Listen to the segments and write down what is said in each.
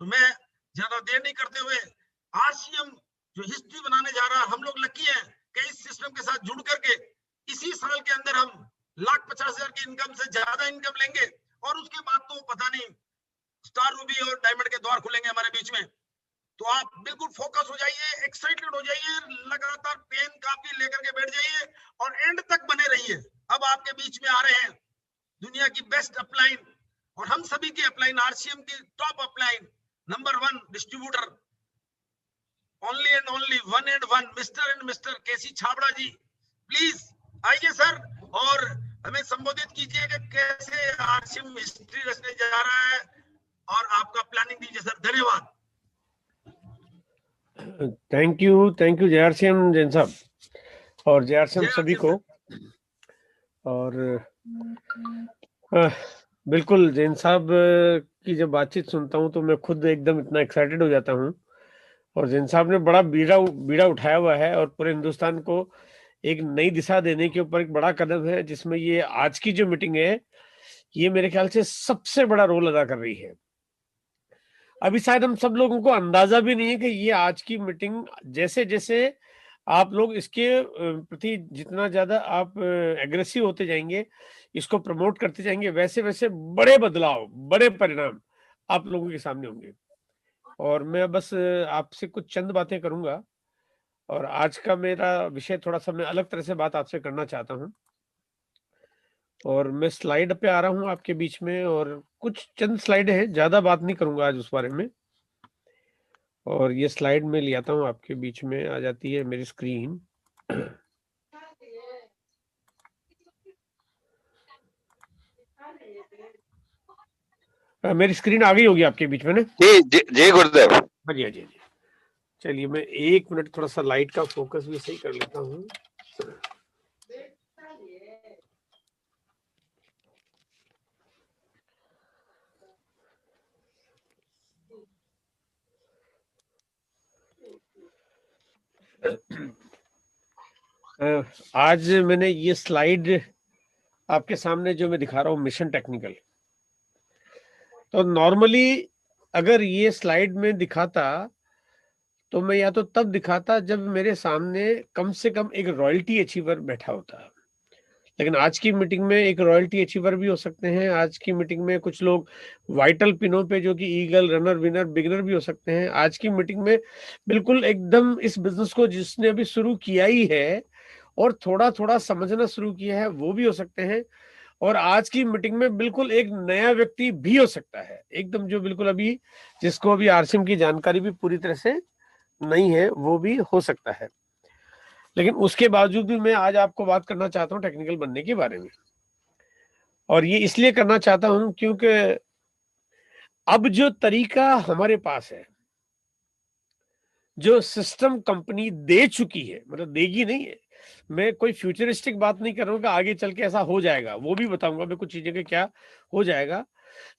तो मैं ज्यादा देर नहीं करते हुए आरसीएम जो हिस्ट्री बनाने जा रहा है, हम लोग लकी हैं कि इस सिस्टम के साथ जुड़ करके इसी साल के अंदर हम 1,50,000 की इनकम से ज्यादा इनकम लेंगे, और उसके बाद तो पता नहीं स्टार रूबी और डायमंड के द्वार खुलेंगे हमारे बीच में। तो आप बिल्कुल फोकस हो जाइए, एक्साइटेड हो जाइए, लगातार पेन कापी लेकर के बैठ जाइए और एंड तक बने रहिए। अब आपके बीच में आ रहे हैं दुनिया की बेस्ट अपलाइन, और हम सभी की अपलाइन, आरसीएम की top upline, number 1 distributor, only and only one and one, mister KC Chhabra ji. Please आइए सर, और हमें संबोधित कीजिए कि कैसे आरसीएम हिस्ट्री रचने जा रहा है, और आपका प्लानिंग दीजिए सर। धन्यवाद। थैंक यू जयहरसिंह जैन साहब, और जयहरसिंह सभी को। और बिल्कुल जैन साहब की जब बातचीत सुनता हूँ तो मैं खुद एकदम इतना एक्साइटेड हो जाता हूँ। और जैन साहब ने बड़ा बीड़ा उठाया हुआ है, और पूरे हिंदुस्तान को एक नई दिशा देने के ऊपर एक बड़ा कदम है, जिसमें ये आज की जो मीटिंग है ये मेरे ख्याल से सबसे बड़ा रोल अदा कर रही है। अभी शायद हम सब लोगों को अंदाजा भी नहीं है कि ये आज की मीटिंग, जैसे जैसे आप लोग इसके प्रति जितना ज्यादा आप एग्रेसिव होते जाएंगे, इसको प्रमोट करते जाएंगे, वैसे वैसे बड़े बदलाव, बड़े परिणाम आप लोगों के सामने होंगे। और मैं बस आपसे कुछ चंद बातें करूंगा, और आज का मेरा विषय थोड़ा सा मैं अलग तरह से बात आपसे करना चाहता हूं। और मैं स्लाइड पे आ रहा हूं आपके बीच में, और कुछ चंद स्लाइड है, ज्यादा बात नहीं करूंगा आज उस बारे में। और ये स्लाइड में ले आता हूं आपके बीच में, आ जाती है मेरी स्क्रीन। मेरी स्क्रीन आ गई होगी आपके बीच में ना? जी गुरुदेव। बढ़िया जी। चलिए मैं 1 मिनट थोड़ा सा लाइट का फोकस भी सही कर लेता हूँ। आज मैंने ये स्लाइड आपके सामने जो मैं दिखा रहा हूँ, मिशन टेक्निकल। तो नॉर्मली अगर ये स्लाइड में दिखाता तो मैं या तो तब दिखाता जब मेरे सामने कम से कम एक रॉयल्टी अचीवर बैठा होता। लेकिन आज की मीटिंग में एक रॉयल्टी अचीवर भी हो सकते हैं, आज की मीटिंग में कुछ लोग वाइटल पिनों पे जो कि ईगल, रनर, विनर, बिगिनर भी हो सकते हैं। आज की मीटिंग में बिल्कुल एकदम इस बिजनेस को जिसने अभी शुरू किया ही है और थोड़ा थोड़ा समझना शुरू किया है वो भी हो सकते हैं। और आज की मीटिंग में बिल्कुल एक नया व्यक्ति भी हो सकता है, एकदम जो बिल्कुल अभी जिसको अभी आरसीएम की जानकारी भी पूरी तरह से नहीं है, वो भी हो सकता है। लेकिन उसके बावजूद भी मैं आज आपको बात करना चाहता हूँ टेक्निकल बनने के बारे में। और ये इसलिए करना चाहता हूं क्योंकि अब जो तरीका हमारे पास है, जो सिस्टम कंपनी दे चुकी है, मतलब देगी नहीं है, मैं कोई फ्यूचरिस्टिक बात नहीं कर रहा हूं कि आगे चल के ऐसा हो जाएगा, वो भी बताऊंगा मैं कुछ चीजें के क्या हो जाएगा।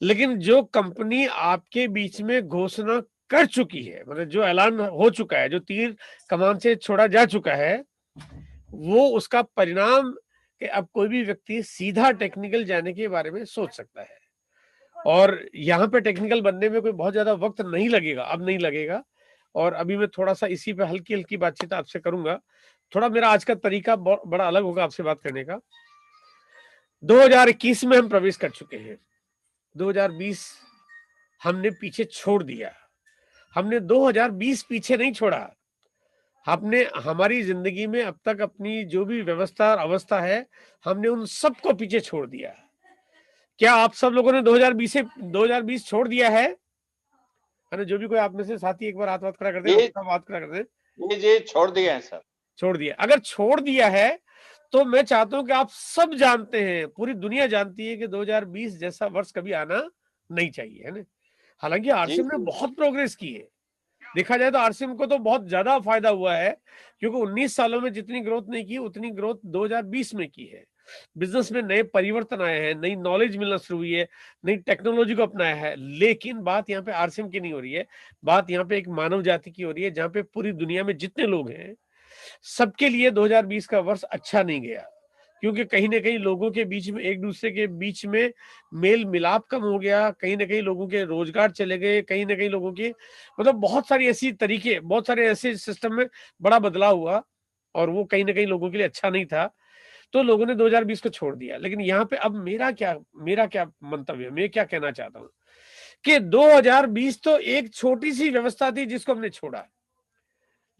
लेकिन जो कंपनी आपके बीच में घोषणा कर चुकी है, मतलब जो ऐलान हो चुका है, जो तीर कमान से छोड़ा जा चुका है, वो उसका परिणाम कि अब कोई भी व्यक्ति सीधा टेक्निकल जाने के बारे में सोच सकता है। और यहाँ पे टेक्निकल बनने में कोई बहुत ज्यादा वक्त नहीं लगेगा, अब नहीं लगेगा। और अभी मैं थोड़ा सा इसी पे हल्की हल्की बातचीत आपसे करूंगा। थोड़ा मेरा आज का तरीका बड़ा अलग होगा आपसे बात करने का। 2021 में हम प्रवेश कर चुके हैं, 2020 हमने पीछे छोड़ दिया। हमने 2020 पीछे नहीं छोड़ा, हमने हमारी जिंदगी में अब तक अपनी जो भी व्यवस्था और अवस्था है, हमने उन सबको पीछे छोड़ दिया। क्या आप सब लोगों ने 2020 छोड़ दिया है? जो भी कोई आप में से साथी एक बार हाथ खड़ा कर दे, बात खड़ा कर दे। जी छोड़ दिया है सर, छोड़ दिया। अगर छोड़ दिया है तो मैं चाहता हूं कि आप सब जानते हैं, पूरी दुनिया जानती है कि 2020 जैसा वर्ष कभी आना नहीं चाहिए, है ना। हालांकि आरसीएम ने बहुत प्रोग्रेस की है, देखा जाए तो आरसीएम को तो बहुत ज्यादा फायदा हुआ है, क्योंकि 19 सालों में जितनी ग्रोथ नहीं की उतनी ग्रोथ 2020 में की है। बिजनेस में नए परिवर्तन आए हैं, नई नॉलेज मिलना शुरू हुई है, नई टेक्नोलॉजी को अपनाया है। लेकिन बात यहाँ पे आरसीएम की नहीं हो रही है, बात यहाँ पे एक मानव जाति की हो रही है, जहाँ पे पूरी दुनिया में जितने लोग हैं सबके लिए 2020 का वर्ष अच्छा नहीं गया। क्योंकि कहीं ना कहीं लोगों के बीच में, एक दूसरे के बीच में मेल मिलाप कम हो गया, कहीं ना कहीं लोगों के रोजगार चले गए, कहीं ना कहीं लोगों की मतलब बहुत सारी ऐसी तरीके, बहुत सारे ऐसे सिस्टम में बड़ा बदलाव हुआ और वो कहीं ना कहीं लोगों के लिए अच्छा नहीं था, तो लोगों ने 2020 को छोड़ दिया। लेकिन यहाँ पे अब मेरा क्या मंतव्य, मैं क्या कहना चाहता हूँ कि 2020 तो एक छोटी सी व्यवस्था थी जिसको हमने छोड़ा,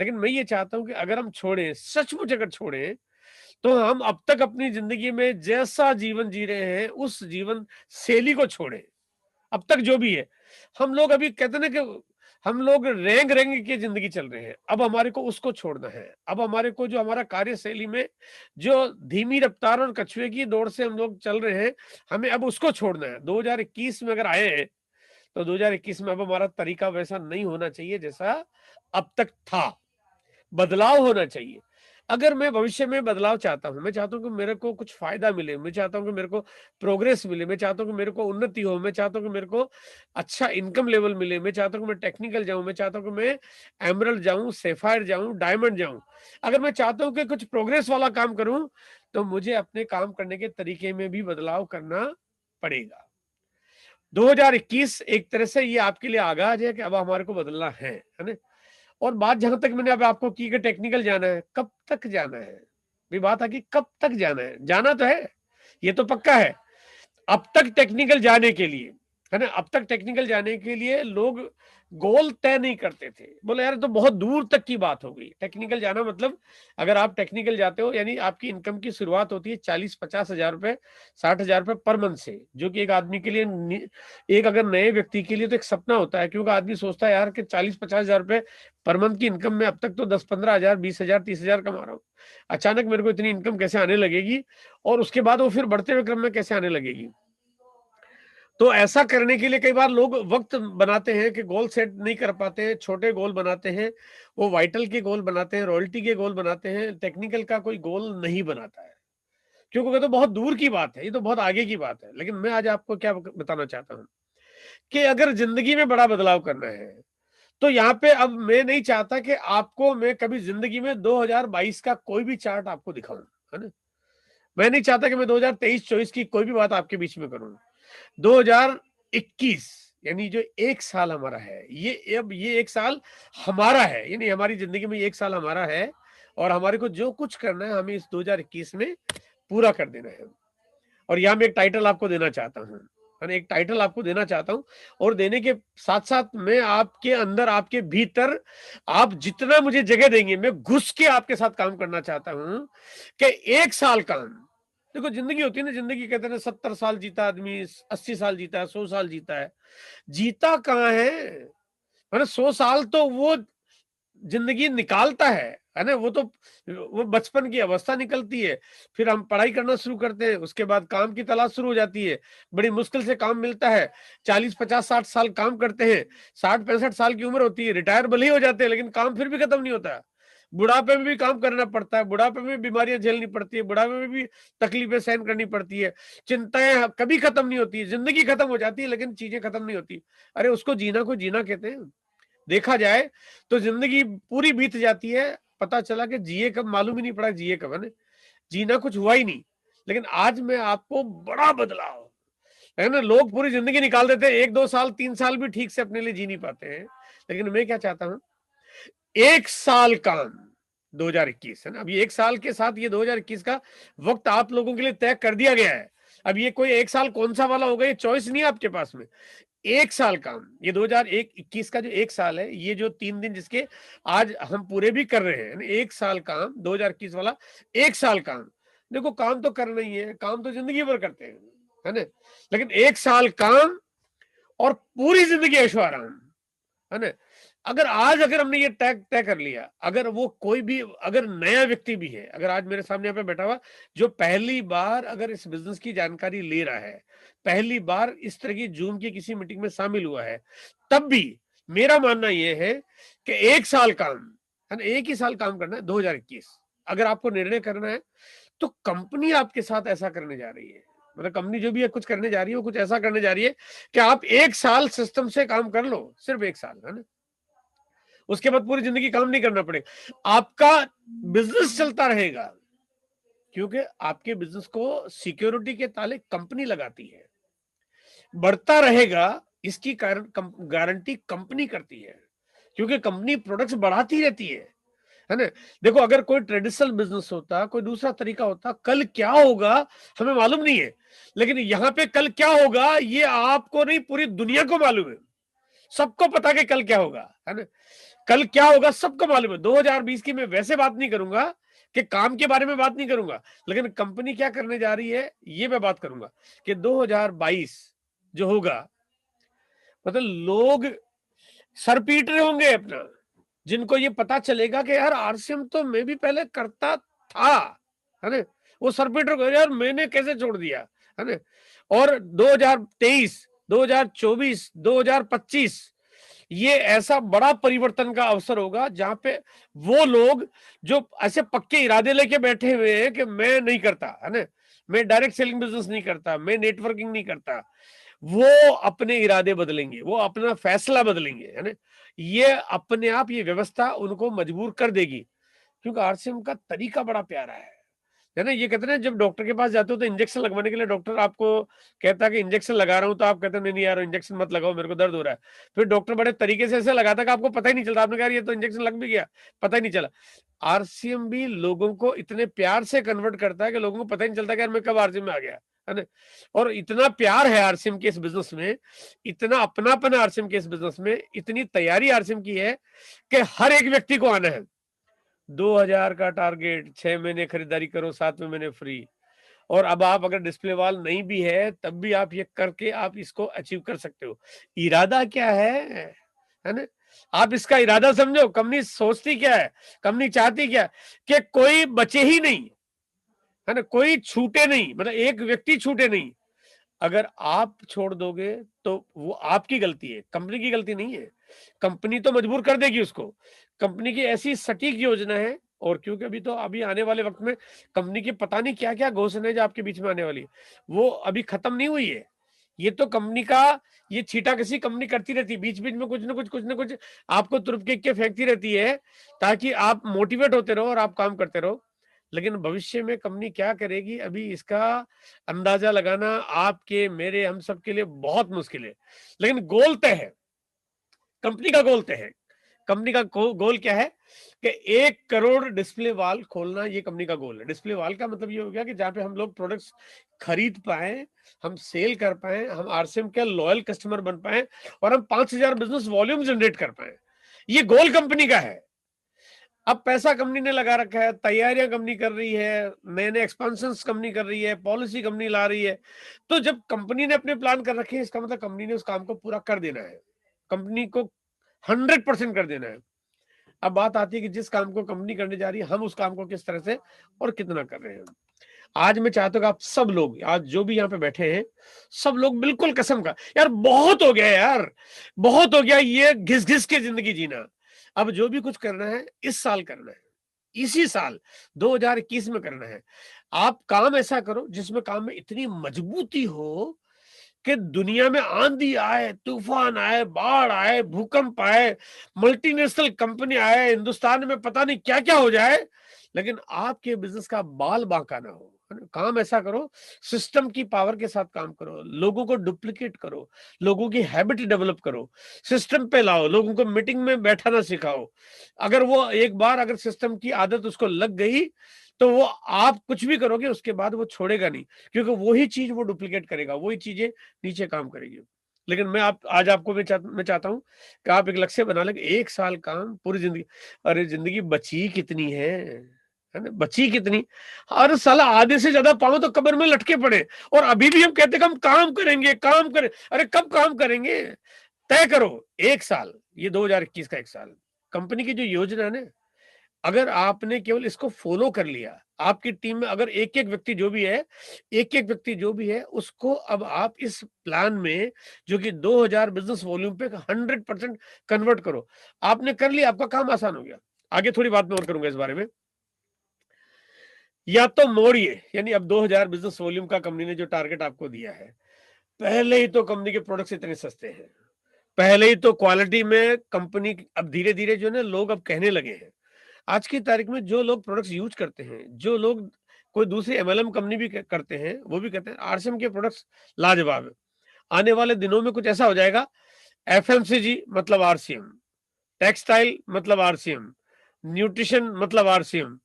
लेकिन मैं ये चाहता हूं कि अगर हम छोड़े, सचमुच अगर छोड़े, तो हम अब तक अपनी जिंदगी में जैसा जीवन जी रहे हैं उस जीवन शैली को छोड़े। अब तक जो भी है, हम लोग अभी कहते ना कि हम लोग रेंग रेंग की जिंदगी चल रहे हैं, अब हमारे को उसको छोड़ना है। अब हमारे को जो हमारा कार्यशैली में जो धीमी रफ्तार और कछुए की दौड़ से हम लोग चल रहे हैं, हमें अब उसको छोड़ना है। 2021 में अगर आए हैं तो 2021 में अब हमारा तरीका वैसा नहीं होना चाहिए जैसा अब तक था, बदलाव होना चाहिए। अगर मैं भविष्य में बदलाव चाहता हूं, मैं चाहता हूं कि मेरे को कुछ फायदा मिले, मैं चाहता हूं कि मेरे को प्रोग्रेस मिले, मैं चाहता हूं कि मेरे को उन्नति हो, मैं चाहता हूं कि मेरे को अच्छा इनकम लेवल मिले, मैं चाहता हूं कि मैं टेक्निकल जाऊं, मैं चाहता हूं कि मैं एमरल्ड जाऊं, सैफायर जाऊं, डायमंड जाऊं, अगर मैं चाहता हूं कि कुछ प्रोग्रेस वाला काम करूं, तो मुझे अपने काम करने के तरीके में भी बदलाव करना पड़ेगा। 2021 एक तरह से ये आपके लिए आगाज है कि अब हमारे को बदलना है ना। और बात जहां तक मैंने अब आपको की कि टेक्निकल जाना है, कब तक जाना है, भी बात है कि कब तक जाना है। जाना तो है, ये तो पक्का है। अब तक टेक्निकल जाने के लिए, है ना, अब तक टेक्निकल जाने के लिए लोग गोल तय नहीं करते थे, बोले यार तो बहुत दूर तक की बात हो गई। टेक्निकल जाना मतलब अगर आप टेक्निकल जाते हो यानी आपकी इनकम की शुरुआत होती है 40-50 हजार रुपए, 60 हजार रुपए पर मंथ से, जो कि एक आदमी के लिए, एक अगर नए व्यक्ति के लिए तो एक सपना होता है, क्योंकि आदमी सोचता है यार कि 40-50 हजार रुपए पर मंथ की इनकम में अब तक तो 10-15 हजार, 20 हजार, 30 हजार कमा रहा हूँ, अचानक मेरे को इतनी इनकम कैसे आने लगेगी और उसके बाद वो फिर बढ़ते हुए क्रम में कैसे आने लगेगी। तो ऐसा करने के लिए कई बार लोग वक्त बनाते हैं कि गोल सेट नहीं कर पाते हैं, छोटे गोल बनाते हैं, वो वाइटल के गोल बनाते हैं, रॉयल्टी के गोल बनाते हैं, टेक्निकल का कोई गोल नहीं बनाता है, क्योंकि ये तो बहुत दूर की बात है, ये तो बहुत आगे की बात है। लेकिन मैं आज आपको क्या बताना चाहता हूं कि अगर जिंदगी में बड़ा बदलाव करना है तो यहाँ पे अब मैं नहीं चाहता कि आपको मैं कभी जिंदगी में 2022 का कोई भी चार्ट आपको दिखाऊं, है ना। मैं नहीं चाहता कि मैं 2023-24 की कोई भी बात आपके बीच में करूं। 2021 यानी जो एक साल हमारा है, ये अब ये एक साल हमारा है, यानी हमारी जिंदगी में एक साल हमारा है और हमारे को जो कुछ करना है हमें इस 2021 में पूरा कर देना है। और यहाँ मैं एक टाइटल आपको देना चाहता हूँ, मैंने एक टाइटल आपको देना चाहता हूँ, और देने के साथ साथ मैं आपके अंदर, आपके भीतर, आप जितना मुझे जगह देंगे मैं घुस के आपके साथ काम करना चाहता हूँ कि एक साल काम। देखो जिंदगी होती है ना, जिंदगी कहते हैं 70 साल जीता आदमी, 80 साल जीता है, 100 साल जीता है, जीता कहाँ है, मैंने 100 साल तो वो जिंदगी निकालता है ना, वो बचपन की अवस्था निकलती है, फिर हम पढ़ाई करना शुरू करते हैं, उसके बाद काम की तलाश शुरू हो जाती है, बड़ी मुश्किल से काम मिलता है, 40-50-60 साल काम करते हैं, 60-65 साल की उम्र होती है, रिटायर भले ही हो जाते हैं, लेकिन काम फिर भी खत्म नहीं होता। बुढ़ापे में भी काम करना पड़ता है, बुढ़ापे में बीमारियां झेलनी पड़ती है, बुढ़ापे में भी तकलीफें सहन करनी पड़ती है, चिंताएं कभी खत्म नहीं होती, जिंदगी खत्म हो जाती है लेकिन चीजें खत्म नहीं होती। अरे उसको जीना को जीना कहते हैं। देखा जाए तो जिंदगी पूरी बीत जाती है, पता चला कि जिए कब मालूम ही नहीं पड़ा, जिए कब, है ना, जीना कुछ हुआ ही नहीं। लेकिन आज मैं आपको बड़ा बदलाव, है ना, लोग पूरी जिंदगी निकाल देते हैं, 1-2 साल 3 साल भी ठीक से अपने लिए जी नहीं पाते हैं, लेकिन मैं क्या चाहता हूं, एक साल काम 2021, है ना। अब ये एक साल के साथ ये 2021 का वक्त आप लोगों के लिए तय कर दिया गया है। अब ये कोई एक साल कौन सा वाला होगा ये चॉइस नहीं है आपके पास में, एक साल काम, ये 2021 का जो एक साल है, ये जो 3 दिन जिसके आज हम पूरे भी कर रहे हैं, एक साल काम 2021 वाला, एक साल काम। देखो काम तो करना ही है, काम तो जिंदगी भर करते हैं, है ना, लेकिन एक साल काम और पूरी जिंदगी ऐशो आराम, है ना। अगर हमने ये तय कर लिया, अगर वो कोई भी अगर नया व्यक्ति भी है, अगर आज मेरे सामने यहाँ पे बैठा हुआ जो पहली बार अगर इस बिजनेस की जानकारी ले रहा है, पहली बार इस तरह की जूम की किसी मीटिंग में शामिल हुआ है, तब भी मेरा मानना यह है कि एक साल काम, है ना, एक ही साल काम करना है 2021। अगर आपको निर्णय करना है तो कंपनी आपके साथ ऐसा करने जा रही है, मतलब कंपनी जो भी है कुछ करने जा रही है, वो कुछ ऐसा करने जा रही है कि आप एक साल सिस्टम से काम कर लो, सिर्फ एक साल, है ना, उसके बाद पूरी जिंदगी काम नहीं करना पड़ेगा, आपका बिजनेस चलता रहेगा, क्योंकि आपके बिजनेस को सिक्योरिटी के ताले कंपनी लगाती है, बढ़ता रहेगा इसकी गारंटी कंपनी करती है, क्योंकि कंपनी प्रोडक्ट्स बढ़ाती रहती है ना। देखो, अगर कोई ट्रेडिशनल बिजनेस होता, कोई दूसरा तरीका होता, कल क्या होगा हमें मालूम नहीं है, लेकिन यहाँ पे कल क्या होगा ये आपको नहीं, पूरी दुनिया को मालूम है। सबको पता कि कल क्या होगा, है ना। कल क्या होगा सबको मालूम है। 2020 की मैं वैसे बात नहीं करूंगा कि काम के बारे में बात नहीं करूंगा, लेकिन कंपनी क्या करने जा रही है ये मैं बात करूंगा कि 2022 जो होगा, मतलब लोग सर पीट रहे होंगे अपना, जिनको ये पता चलेगा कि यार आरसीएम तो मैं भी पहले करता था, है ना। वो सर पीट रहे यार मैंने कैसे छोड़ दिया, है ना। और 2023, 2024, 2025 ये ऐसा बड़ा परिवर्तन का अवसर होगा जहां पे वो लोग जो ऐसे पक्के इरादे लेके बैठे हुए हैं कि मैं नहीं करता, है ना, मैं डायरेक्ट सेलिंग बिजनेस नहीं करता, मैं नेटवर्किंग नहीं करता, वो अपने इरादे बदलेंगे, वो अपना फैसला बदलेंगे, है ना। ये अपने आप ये व्यवस्था उनको मजबूर कर देगी, क्योंकि आरसीएम का तरीका बड़ा प्यारा है ना। ये कहते हैं जब डॉक्टर के पास जाते हो तो इंजेक्शन लगवाने के लिए डॉक्टर आपको कहता है कि इंजेक्शन लगा रहा हूं, तो आप कहते हैं नहीं नहीं यार इंजेक्शन मत लगाओ, मेरे को दर्द हो रहा है। फिर डॉक्टर बड़े तरीके से ऐसे लगाता है कि आपको पता ही नहीं चलता, आपने कहा ये तो इंजेक्शन लग भी गया, पता ही नहीं चला। आरसीएम भी लोगों को इतने प्यार से कन्वर्ट करता है कि लोगों को पता ही नहीं चलता कि यार मैं कब आरसीएम में आ गया, है ना। और इतना प्यार है आरसीएम के इस बिजनेस में, इतना अपनापन आरसीएम के इस बिजनेस में, इतनी तैयारी आरसीएम की है कि हर एक व्यक्ति को आना है। 2000 का टारगेट, 6 महीने खरीदारी करो, 7वें महीने फ्री। और अब आप अगर डिस्प्ले वॉल नहीं भी है तब भी आप ये करके आप इसको अचीव कर सकते हो। इरादा क्या है ना। आप इसका इरादा समझो, कंपनी सोचती क्या है, कंपनी चाहती क्या कि कोई बचे ही नहीं, है ना, कोई छूटे नहीं, मतलब एक व्यक्ति छूटे नहीं। अगर आप छोड़ दोगे तो वो आपकी गलती है, कंपनी की गलती नहीं है। कंपनी तो मजबूर कर देगी उसको। कंपनी की ऐसी सटीक योजना है, और क्योंकि अभी आने वाले वक्त में कंपनी की पता नहीं क्या क्या घोषणाएं जो आपके बीच में आने वाली है, वो अभी खत्म नहीं हुई है। ये तो कंपनी का ये छींटाकशी कंपनी करती रहती है, बीच बीच में कुछ ना कुछ आपको तुरप के फेंकती रहती है, ताकि आप मोटिवेट होते रहो और आप काम करते रहो। लेकिन भविष्य में कंपनी क्या करेगी अभी इसका अंदाजा लगाना आपके मेरे हम सब के लिए बहुत मुश्किल है। लेकिन गोल तय है, कंपनी का गोल तय है। कंपनी का गोल क्या है कि 1 करोड़ डिस्प्ले वॉल खोलना, ये कंपनी का गोल है। डिस्प्ले वॉल का मतलब ये हो गया कि जहां पे हम लोग प्रोडक्ट्स खरीद पाए, हम सेल कर पाए, हम आरसीएम के लॉयल कस्टमर बन पाए, और हम 5000 बिजनेस वॉल्यूम जनरेट कर पाए। ये गोल कंपनी का है। अब पैसा कंपनी ने लगा रखा है, तैयारियां कंपनी कर रही है, नए नए एक्सपेंशंस कंपनी कर रही है, पॉलिसी कंपनी ला रही है। तो जब कंपनी ने अपने प्लान कर रखे हैं, इसका मतलब कंपनी ने उस काम को पूरा कर देना है, कंपनी को 100% कर देना है। अब बात आती है कि जिस काम को कंपनी करने जा रही है, हम उस काम को किस तरह से और कितना कर रहे हैं। आज मैं चाहता हूं कि आप सब लोग, आज जो भी यहाँ पे बैठे हैं, सब लोग बिल्कुल कसम का, यार बहुत हो गया यार, बहुत हो गया ये घिस घिस के जिंदगी जीना। अब जो भी कुछ करना है इस साल करना है, इसी साल 2021 में करना है। आप काम ऐसा करो जिसमें काम में इतनी मजबूती हो कि दुनिया में आंधी आए, तूफान आए, बाढ़ आए, भूकंप आए, मल्टीनेशनल कंपनी आए, हिंदुस्तान में पता नहीं क्या क्या हो जाए, लेकिन आपके बिजनेस का बाल बांका ना हो। काम ऐसा करो, सिस्टम की पावर के साथ काम करो, लोगों को डुप्लीकेट करो, लोगों की हैबिट डेवलप करो, सिस्टम पे लाओ, लोगों को मीटिंग में बैठाना सिखाओ। अगर वो एक बार अगर सिस्टम की आदत उसको लग गई तो वो आप कुछ भी करोगे उसके बाद वो छोड़ेगा नहीं, क्योंकि वही चीज वो डुप्लीकेट करेगा, वही चीजें नीचे काम करेगी। लेकिन मैं आज आपको मैं चाहता हूं कि आप एक लक्ष्य बना लें, 1 साल काम, पूरी जिंदगी। अरे जिंदगी बची कितनी है ना, बची कितनी। हर साल आधे से ज्यादा पाओ तो कब्र में लटके पड़े, और अभी भी हम कहते हैं कि हम काम करेंगे, काम करें। अरे कब काम करेंगे, तय करो 1 साल, ये 2021 का 1 साल। कंपनी की जो योजना है ना, अगर आपने केवल इसको फॉलो कर लिया, आपकी टीम में अगर एक एक व्यक्ति जो भी है उसको अब आप इस प्लान में, जो कि 2000 बिजनेस वॉल्यूम पे 100% कन्वर्ट करो, आपने कर लिया, आपका काम आसान हो गया। आगे थोड़ी बात मैं और करूंगा इस बारे में। या तो मोड़िए, यानी अब 2000 बिजनेस वॉल्यूम का कंपनी ने जो टारगेट आपको दिया है, पहले ही तो कंपनी के प्रोडक्ट्स इतने सस्ते हैं, पहले ही तो क्वालिटी में कंपनी अब धीरे धीरे जो है ना लोग अब कहने लगे हैं। आज की तारीख में जो लोग प्रोडक्ट्स यूज करते हैं, जो लोग कोई दूसरी एमएलएम कंपनी भी करते हैं, वो भी कहते हैं आरसीएम के प्रोडक्ट्स लाजवाब है। आने वाले दिनों में कुछ ऐसा हो जाएगा, एफएमसीजी मतलब आरसीएम, टेक्सटाइल मतलब आरसीएम, न्यूट्रिशन मतलब आरसीएम,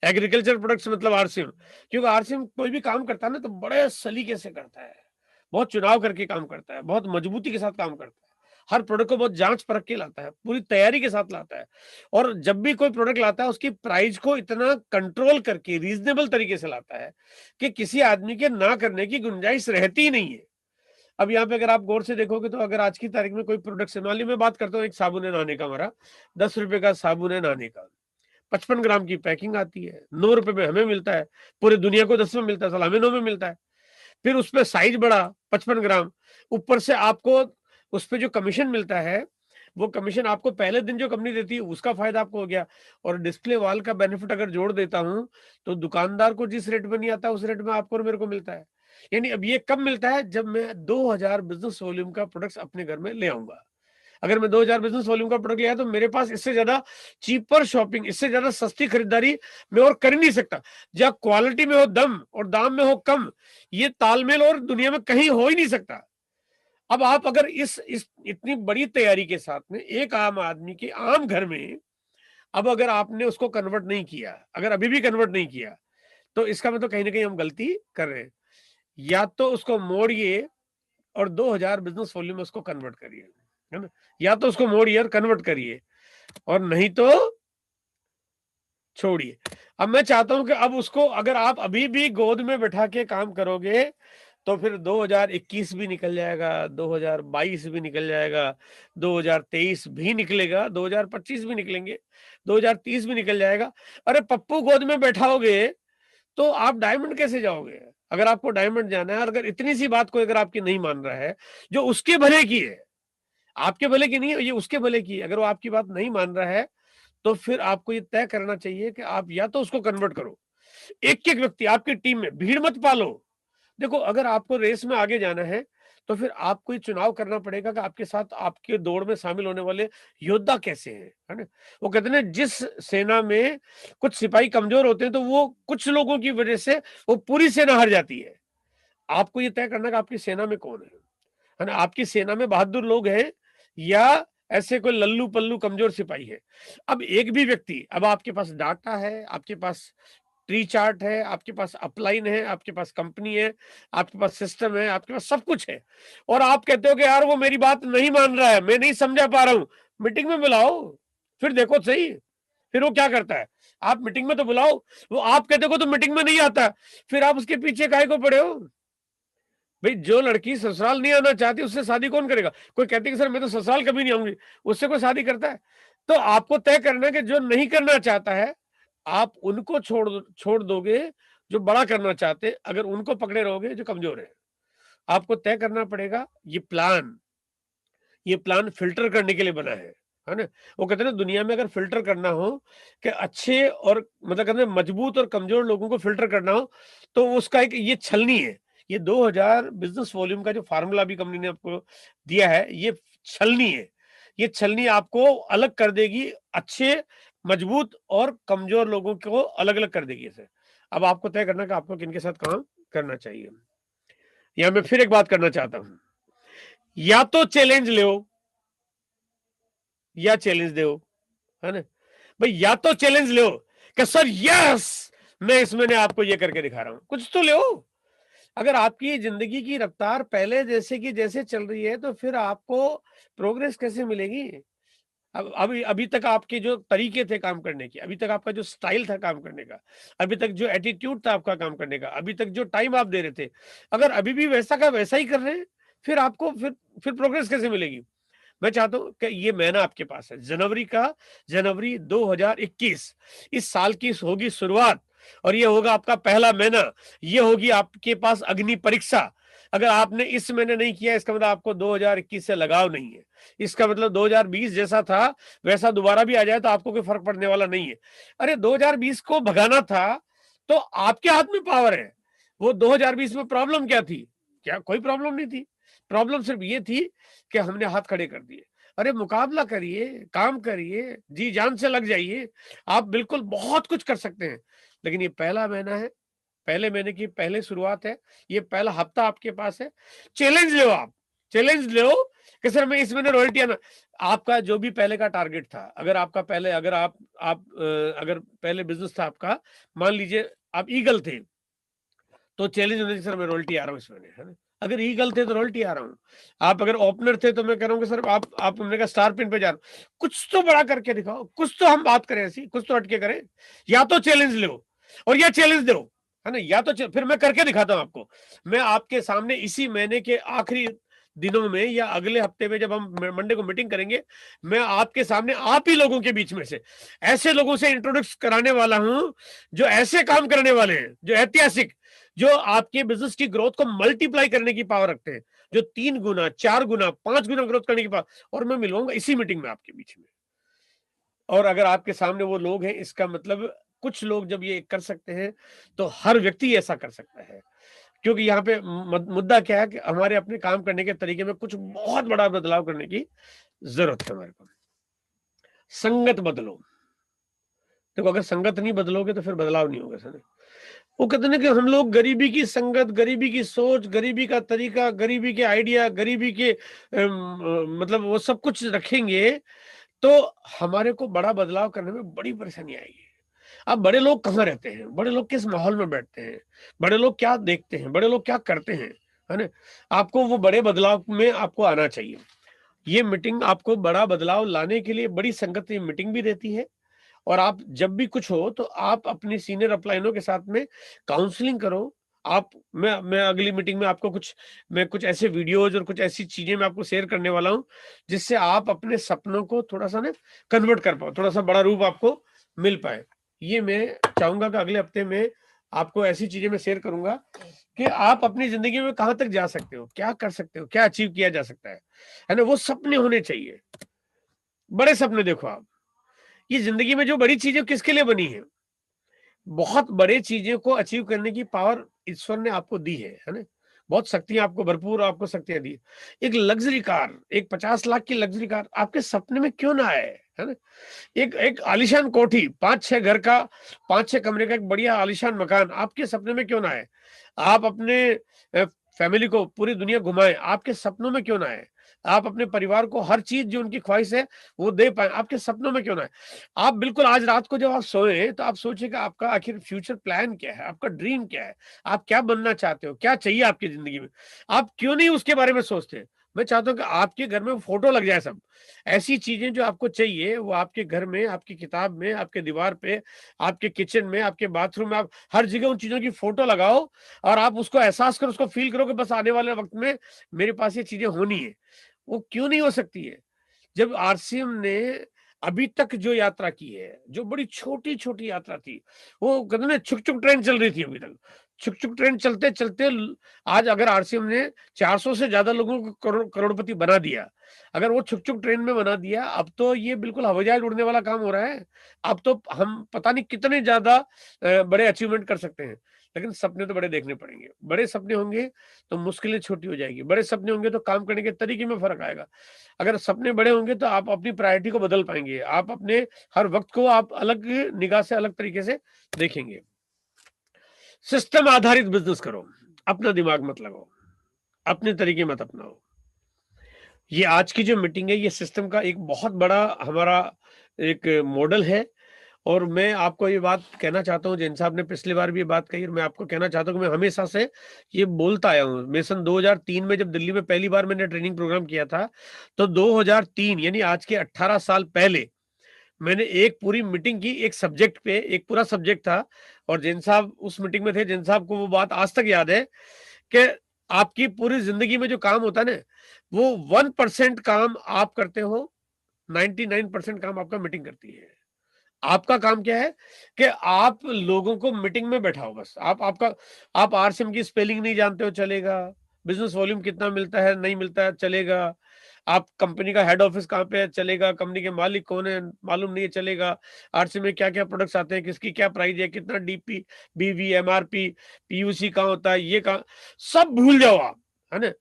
एग्रीकल्चर प्रोडक्ट्स मतलब आरसीएम। क्योंकि आरसीएम कोई भी काम करता है ना तो बड़े सलीके से करता है, बहुत चुनाव करके काम करता है, बहुत मजबूती के साथ काम करता है, हर प्रोडक्ट को बहुत जांच परख के लाता है, पूरी तैयारी के साथ लाता है। और जब भी कोई प्रोडक्ट लाता है उसकी प्राइस को इतना कंट्रोल करके रीजनेबल तरीके से लाता है कि किसी आदमी के ना करने की गुंजाइश रहती ही नहीं है। अब यहाँ पे अगर आप गौर से देखोगे तो अगर आज की तारीख में कोई प्रोडक्ट से, मान ली मैं बात करता हूँ एक साबुन है नहाने का, हमारा 10 रुपए का साबुन है नहाने का, 55 ग्राम की पैकिंग आती है, 9 रुपए में हमें मिलता है, पूरे दुनिया को 10 में मिलता है, साला हमें 9 में मिलता है। फिर उस पर साइज बड़ा 55 ग्राम, ऊपर से आपको उस पर जो कमीशन मिलता है वो कमीशन आपको पहले दिन जो कंपनी देती है उसका फायदा आपको हो गया, और डिस्प्ले वाल का बेनिफिट अगर जोड़ देता हूं तो दुकानदार को जिस रेट में नहीं आता उस रेट में आपको और मेरे को मिलता है। यानी अब ये कब मिलता है, जब मैं 2000 बिजनेस वॉल्यूम का प्रोडक्ट्स अपने घर में ले आऊंगा। अगर मैं 2000 बिजनेस वॉल्यूम का प्रोडक्ट लिया तो मेरे पास इससे ज्यादा चीपर शॉपिंग, इससे ज्यादा सस्ती खरीदारी मैं और कर ही नहीं सकता। जहां क्वालिटी में हो दम और दाम में हो कम, ये तालमेल और दुनिया में कहीं हो ही नहीं सकता। अब आप अगर इस इतनी बड़ी तैयारी के साथ में एक आम आदमी के आम घर में, अब अगर आपने उसको कन्वर्ट नहीं किया, अगर अभी भी कन्वर्ट नहीं किया, तो इसका मतलब कहीं ना कहीं हम गलती कर रहे हैं। या तो उसको मोड़िए और 2000 बिजनेस वॉल्यूम में उसको कन्वर्ट करिए, है ना, या तो उसको मोड़िए और कन्वर्ट करिए, और नहीं तो छोड़िए। अब मैं चाहता हूं कि अब उसको अगर आप अभी भी गोद में बैठा के काम करोगे तो फिर 2021 भी निकल जाएगा, 2022 भी निकल जाएगा, 2023 भी निकलेगा, 2025 भी निकलेंगे, 2030 भी निकल जाएगा। अरे पप्पू गोद में बैठाओगे तो आप डायमंड कैसे जाओगे? अगर आपको डायमंड जाना है, अगर इतनी सी बात को अगर आपकी नहीं मान रहा है, जो उसके भले की है, आपके भले की नहीं है, ये उसके भले की है, अगर वो आपकी बात नहीं मान रहा है तो फिर आपको ये तय करना चाहिए कि आप या तो उसको कन्वर्ट करो। एक एक व्यक्ति आपकी टीम में, भीड़ मत पालो। देखो अगर आपको रेस में आगे जाना है तो फिर आपको ये चुनाव करना पड़ेगा कि आपके साथ आपके दौड़ में शामिल होने वाले योद्धा कैसे हैं, है ना। वो कहते हैं जिस सेना में कुछ सिपाही कमजोर होते हैं तो वो कुछ लोगों की वजह से वो पूरी सेना हार जाती है। आपको ये तय करना कि आपकी सेना में कौन है ना, आपकी सेना में बहादुर लोग हैं या ऐसे कोई लल्लू पल्लू कमजोर सिपाही है। अब एक भी व्यक्ति, अब आपके पास डाटा है, आपके पास ट्री चार्ट है, आपके पास अपलाइन है, आपके पास कंपनी है, आपके पास सिस्टम है, आपके पास सब कुछ है, और आप कहते हो कि यार वो मेरी बात नहीं मान रहा है, मैं नहीं समझा पा रहा हूं, मीटिंग में बुलाओ, फिर देखो सही। फिर वो क्या करता है, आप मीटिंग में तो बुलाओ, वो आप कहते हो तो मीटिंग में नहीं आता, फिर आप उसके पीछे काहे को पड़े हो? भाई जो लड़की ससुराल नहीं आना चाहती उससे शादी कौन करेगा? कोई कहती है सर मैं तो ससुराल कभी नहीं आऊंगी, उससे कोई शादी करता है? तो आपको तय करना है कि जो नहीं करना चाहता है आप उनको छोड़ दोगे, जो बड़ा करना चाहते हैं, अगर उनको पकड़े रहोगे जो कमजोर है। आपको तय करना पड़ेगा ये प्लान फिल्टर करने के लिए बना है ना। वो कहते हैं दुनिया में अगर फिल्टर करना हो कि अच्छे और मतलब कहते हैं मजबूत और कमजोर लोगों को फिल्टर करना हो तो उसका एक ये छलनी है। ये 2000 बिजनेस वॉल्यूम का जो फार्मूला भी कंपनी ने आपको दिया है, ये छलनी है। ये छलनी आपको अलग कर देगी, अच्छे मजबूत और कमजोर लोगों को अलग अलग कर देगी इसे। अब आपको तय करना कि आपको किनके साथ काम करना चाहिए। यहां मैं फिर एक बात करना चाहता हूं, या तो चैलेंज लो या चैलेंज दो, है ना भाई। या तो चैलेंज लो कि सर यस मैं इस महीने आपको ये करके दिखा रहा हूं, कुछ तो लो। अगर आपकी जिंदगी की रफ्तार पहले जैसे की जैसे चल रही है तो फिर आपको प्रोग्रेस कैसे मिलेगी? अब अभी तक आपके जो तरीके थे काम करने के, अभी तक आपका जो स्टाइल था काम करने का, अभी तक जो एटीट्यूड था आपका काम करने का, अभी तक जो टाइम आप दे रहे थे, अगर अभी भी वैसा का वैसा ही कर रहे हैं, फिर आपको फिर प्रोग्रेस कैसे मिलेगी? मैं चाहता हूं कि ये महीना आपके पास है, जनवरी 2021, इस साल की होगी शुरुआत और ये होगा आपका पहला महीना। ये होगी आपके पास अग्नि परीक्षा। अगर आपने इस महीने नहीं किया इसका मतलब आपको 2021 से लगाव नहीं है। इसका मतलब 2020 जैसा था वैसा दोबारा भी आ जाए तो आपको कोई फर्क पड़ने वाला नहीं है। अरे 2020 को भगाना था तो आपके हाथ में पावर है। वो 2020 में प्रॉब्लम क्या थी? क्या कोई प्रॉब्लम नहीं थी। प्रॉब्लम सिर्फ ये थी कि हमने हाथ खड़े कर दिए। अरे मुकाबला करिए, काम करिए, जी जान से लग जाइए। आप बिल्कुल बहुत कुछ कर सकते हैं, लेकिन ये पहला महीना है, पहले महीने की पहले शुरुआत है, ये पहला हफ्ता आपके पास है। चैलेंज लो, आप चैलेंज लो कि सर मैं इस महीने रॉयल्टी आना। आपका जो भी पहले का टारगेट था, अगर आपका पहले अगर आप अगर पहले बिजनेस था आपका, मान लीजिए आप ईगल थे, तो चैलेंज होने सर मैं रॉयल्टी आ रहा हूँ इस महीने, है ना। अगर ईगल थे तो रॉयल्टी आ रहा हूँ। आप अगर ओपनर थे तो मैं कह रहा हूँ कि सर आप हमने कहा स्टार पिन पे जा रहा हूँ। कुछ तो बड़ा करके दिखाओ, कुछ तो हम बात करें ऐसी, कुछ तो हटके करें। या तो चैलेंज लो और या चैलेंज दो, है ना। या तो फिर मैं करके दिखाता हूँ आपको। मैं आपके सामने इसी महीने के आखिरी दिनों में या अगले हफ्ते में जब हम मंडे को मीटिंग करेंगे, मैं आपके सामने आप ही लोगों के बीच में से ऐसे लोगों से इंट्रोड्यूस कराने वाला हूं जो ऐसे काम करने वाले हैं, जो ऐतिहासिक, जो आपके बिजनेस की ग्रोथ को मल्टीप्लाई करने की पावर रखते हैं, जो 3 गुना 4 गुना 5 गुना ग्रोथ करने की पावर। और मैं मिलूंगा इसी मीटिंग में आपके बीच में। और अगर आपके सामने वो लोग हैं, इसका मतलब कुछ लोग जब ये कर सकते हैं तो हर व्यक्ति ऐसा कर सकता है। क्योंकि यहाँ पे मुद्दा क्या है कि हमारे अपने काम करने के तरीके में कुछ बहुत बड़ा बदलाव करने की जरूरत है हमारे को। संगत बदलो। देखो, अगर संगत नहीं बदलोगे तो फिर बदलाव नहीं होगा सर। वो कहते हैं कि हम लोग गरीबी की संगत, गरीबी की सोच, गरीबी का तरीका, गरीबी के आइडिया, गरीबी के मतलब वो सब कुछ रखेंगे तो हमारे को बड़ा बदलाव करने में बड़ी परेशानी आएगी। अब बड़े लोग कहाँ रहते हैं, बड़े लोग किस माहौल में बैठते हैं, बड़े लोग क्या देखते हैं, बड़े लोग क्या करते हैं, है ना। आपको वो बड़े बदलाव में आपको आना चाहिए। ये मीटिंग आपको बड़ा बदलाव लाने के लिए बड़ी संगत ये मीटिंग भी देती है। और आप जब भी कुछ हो तो आप अपने सीनियर अपलाइनों के साथ में काउंसलिंग करो। आप मैं अगली मीटिंग में आपको कुछ ऐसे वीडियोज और कुछ ऐसी चीजें मैं आपको शेयर करने वाला हूं जिससे आप अपने सपनों को थोड़ा सा ना कन्वर्ट कर पाओ, थोड़ा सा बड़ा रूप आपको मिल पाए। ये मैं चाहूंगा कि अगले हफ्ते में आपको ऐसी चीजें मैं शेयर करूंगा कि आप अपनी जिंदगी में कहां तक जा सकते हो, क्या कर सकते हो, क्या अचीव किया जा सकता है ना। वो सपने होने चाहिए, बड़े सपने देखो आप। ये जिंदगी में जो बड़ी चीजें किसके लिए बनी है, बहुत बड़े चीजों को अचीव करने की पावर ईश्वर ने आपको दी है ना। बहुत शक्तियां आपको भरपूर आपको शक्तियां दी। एक लग्जरी कार, एक 50 लाख की लग्जरी कार आपके सपने में क्यों ना आए, है ना। एक एक आलीशान कोठी, 5-6 घर का, 5-6 कमरे का एक बढ़िया आलीशान मकान आपके सपने में क्यों ना आए। आप अपने फैमिली को पूरी दुनिया घुमाएं, आपके सपनों में क्यों ना आए। आप अपने परिवार को हर चीज जो उनकी ख्वाहिश है वो दे पाए, आपके सपनों में क्यों ना आए। आप बिल्कुल आज रात को जब आप सोए तो आप सोचिएगा आपका आखिर फ्यूचर प्लान क्या है, आपका ड्रीम क्या है, आप क्या बनना चाहते हो, क्या चाहिए आपकी जिंदगी में। आप क्यों नहीं उसके बारे में सोचते। मैं चाहता हूं कि आपके घर में फोटो लग जाए सब ऐसी चीजें जो आपको चाहिए, वो आपके घर में, आपकी किताब में, आपके दीवार पे, आपके किचन में, आपके बाथरूम में, आप हर जगह उन चीजों की फोटो लगाओ और आप उसको एहसास करो, उसको फील करो कि बस आने वाले वक्त में मेरे पास ये चीजें होनी है। वो क्यों नहीं हो सकती है। जब आरसीएम ने अभी तक जो यात्रा की है, जो बड़ी छोटी छोटी यात्रा थी, वो कहते ना छुक छुक ट्रेन चल रही थी अभी तक। छुक छुक ट्रेन चलते चलते आज अगर आरसीएम ने 400 से ज्यादा लोगों को करोड़पति बना दिया, अगर वो छुक छुक ट्रेन में बना दिया, अब तो ये बिल्कुल हवाई जहाज उड़ने वाला काम हो रहा है। अब तो हम पता नहीं कितने ज्यादा बड़े अचीवमेंट कर सकते हैं। लेकिन सपने तो बड़े देखने पड़ेंगे। बड़े सपने होंगे तो मुश्किलें छोटी हो जाएगी, बड़े सपने होंगे तो काम करने के तरीके में फर्क आएगा। अगर सपने बड़े होंगे तो आप अपनी प्रायोरिटी को बदल पाएंगे, आप अपने हर वक्त को आप अलग निगाह से, अलग तरीके से देखेंगे। सिस्टम आधारित बिजनेस करो, अपना दिमाग मत लगाओ, अपने तरीके मत अपनाओ। ये आज की जो मीटिंग है ये सिस्टम का एक बहुत बड़ा हमारा एक मॉडल है। और मैं आपको ये बात कहना चाहता हूँ, जैन साहब ने पिछली बार भी ये बात कही और मैं आपको कहना चाहता हूँ कि मैं हमेशा से ये बोलता आया हूँ। मैं सन 2003 में जब दिल्ली में पहली बार मैंने ट्रेनिंग प्रोग्राम किया था, तो 2003 यानी आज के 18 साल पहले मैंने एक पूरी मीटिंग की, एक सब्जेक्ट पे, एक पूरा सब्जेक्ट था और जैन साहब उस मीटिंग में थे। जैन साहब को वो बात आज तक याद है कि आपकी पूरी जिंदगी में जो काम होता है ना, वो 1% काम आप करते हो, 99% काम आपका मीटिंग करती है। आपका काम क्या है कि आप लोगों को मीटिंग में बैठाओ बस। आप आरसीएम की स्पेलिंग नहीं जानते हो चलेगा, बिजनेस वॉल्यूम कितना मिलता है नहीं मिलता है चलेगा, आप कंपनी का हेड ऑफिस कहाँ पे है चलेगा, कंपनी के मालिक कौन है मालूम नहीं है चलेगा, आरसीएम में क्या क्या प्रोडक्ट्स आते हैं, किसकी क्या प्राइस है, कितना डीपी बीवी एमआरपी पीयूसी कहाँ होता है, ये कहाँ, सब भूल जाओ आप, है ना।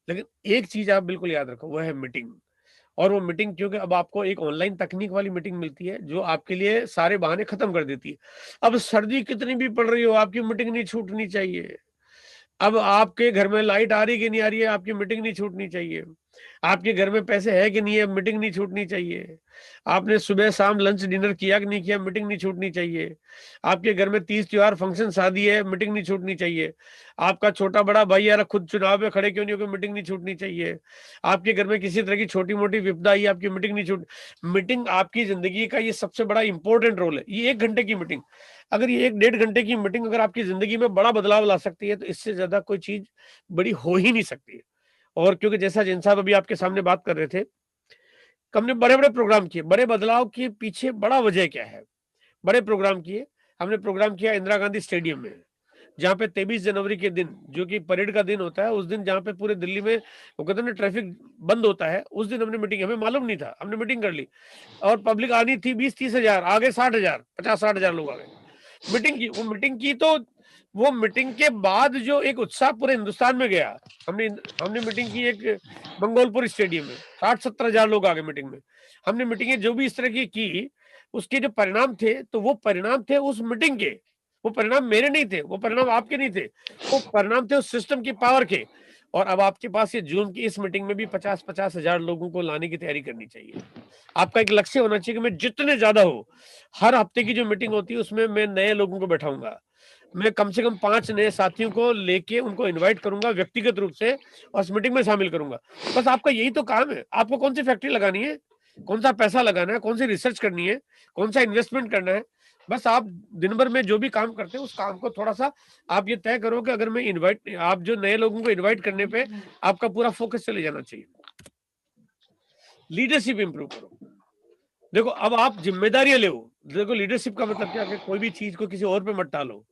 लेकिन एक चीज आप बिल्कुल याद रखो, वह है मीटिंग। और वो मीटिंग, क्योंकि अब आपको एक ऑनलाइन तकनीक वाली मीटिंग मिलती है जो आपके लिए सारे बहाने खत्म कर देती है। अब सर्दी कितनी भी पड़ रही हो, आपकी मीटिंग नहीं छूटनी चाहिए। अब आपके घर में लाइट आ रही कि नहीं आ रही है, आपकी मीटिंग नहीं छूटनी चाहिए। आपके घर में पैसे है कि नहीं है, मीटिंग नहीं छूटनी चाहिए। आपने सुबह शाम लंच डिनर किया कि नहीं किया, मीटिंग नहीं छूटनी चाहिए। आपके घर में 30 त्योहार फंक्शन शादी है, मीटिंग नहीं छूटनी चाहिए। आपका छोटा बड़ा भाई यार खुद चुनाव में खड़े क्यों नहीं हो, मीटिंग नहीं छूटनी चाहिए। आपके घर में किसी तरह की छोटी मोटी विपदा आई, आपकी मीटिंग नहीं छूट। मीटिंग आपकी जिंदगी का ये सबसे बड़ा इंपॉर्टेंट रोल है। ये 1 घंटे की मीटिंग, अगर ये 1-1.5 घंटे की मीटिंग अगर आपकी जिंदगी में बड़ा बदलाव ला सकती है, तो इससे ज्यादा कोई चीज बड़ी हो ही नहीं सकती है। और क्योंकि जैसा जैन साहब अभी आपके सामने बात कर रहे थे, हमने बड़े बड़े प्रोग्राम किए, बड़े बदलाव के पीछे बड़ा वजह क्या है, बड़े प्रोग्राम किए। हमने प्रोग्राम किया इंदिरा गांधी स्टेडियम में, जहाँ पे 23 जनवरी के दिन, जो कि परेड का दिन होता है, उस दिन जहाँ पे पूरे दिल्ली में वो कहते हैं ना ट्रैफिक बंद होता है, उस दिन हमने मीटिंग, हमें मालूम नहीं था, हमने मीटिंग कर ली और पब्लिक आनी थी 20-30 हजार, आगे 60,000, 50-60 हजार लोग आ गए। मीटिंग की, वो मीटिंग की, तो वो मीटिंग के बाद जो एक उत्साह पूरे हिंदुस्तान में गया, हमने मीटिंग की एक मंगोलपुर स्टेडियम में, 60-70 हजार लोग आ गए मीटिंग में। हमने मीटिंगें जो भी इस तरह की उसके जो परिणाम थे, तो वो परिणाम थे उस मीटिंग के, वो परिणाम मेरे नहीं थे, वो परिणाम आपके नहीं थे, वो परिणाम थे उस सिस्टम की पावर के। और अब आपके पास ये जून की इस मीटिंग में भी 50-50 हजार लोगों को लाने की तैयारी करनी चाहिए। आपका एक लक्ष्य होना चाहिए कि मैं जितने ज्यादा हो, हर हफ्ते की जो मीटिंग होती है उसमें मैं नए लोगों को बैठाऊंगा, मैं कम से कम 5 नए साथियों को लेके उनको इनवाइट करूंगा व्यक्तिगत रूप से और उस मीटिंग में शामिल करूंगा। बस आपका यही तो काम है, आपको कौन सी फैक्ट्री लगानी है, कौन सा पैसा लगाना है, कौन सी रिसर्च करनी है, कौन सा इन्वेस्टमेंट करना है। बस आप दिन भर में जो भी काम करते हैं उस काम को थोड़ा सा आप ये तय करो कि अगर मैं इनवाइट, आप जो नए लोगों को इनवाइट करने पे आपका पूरा फोकस चले जाना चाहिए। लीडरशिप इंप्रूव करो। देखो अब आप जिम्मेदारियां ले, देखो लीडरशिप का मतलब क्या है, कोई भी चीज को किसी और पे मत टालो